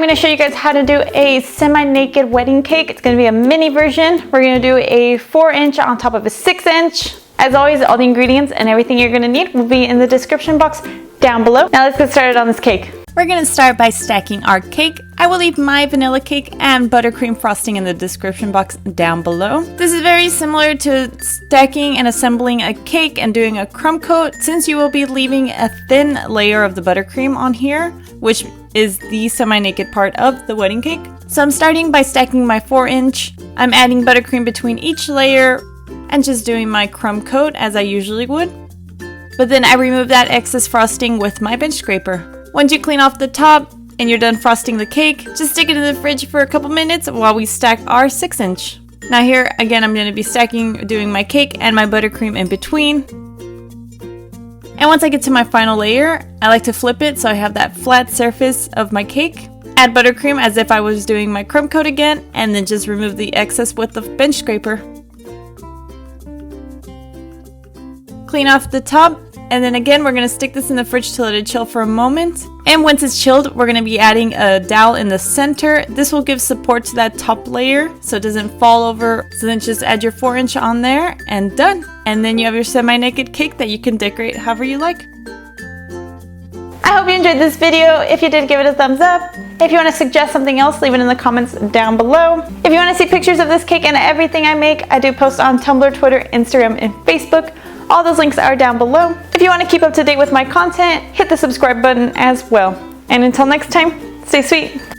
going to show you guys how to do a semi-naked wedding cake. It's going to be a mini version. We're going to do a 4-inch on top of a 6-inch. As always, all the ingredients and everything you're going to need will be in the description box down below. Now let's get started on this cake. We're going to start by stacking our cake. I will leave my vanilla cake and buttercream frosting in the description box down below. This is very similar to stacking and assembling a cake and doing a crumb coat, since you will be leaving a thin layer of the buttercream on here, which is the semi-naked part of the wedding cake. So I'm starting by stacking my 4-inch. I'm adding buttercream between each layer and just doing my crumb coat as I usually would. But then I remove that excess frosting with my bench scraper. Once you clean off the top and you're done frosting the cake, just stick it in the fridge for a couple minutes while we stack our 6-inch. Now here, again, I'm going to be doing my cake and my buttercream in between. And once I get to my final layer, I like to flip it so I have that flat surface of my cake. Add buttercream as if I was doing my crumb coat again, and then just remove the excess with the bench scraper. Clean off the top. And then again, we're going to stick this in the fridge to let it chill for a moment. And once it's chilled, we're going to be adding a dowel in the center. This will give support to that top layer so it doesn't fall over. So then just add your 4-inch on there and done. And then you have your semi-naked cake that you can decorate however you like. I hope you enjoyed this video. If you did, give it a thumbs up. If you want to suggest something else, leave it in the comments down below. If you want to see pictures of this cake and everything I make, I do post on Tumblr, Twitter, Instagram, and Facebook. All those links are down below. If you want to keep up to date with my content, hit the subscribe button as well. And until next time, stay sweet.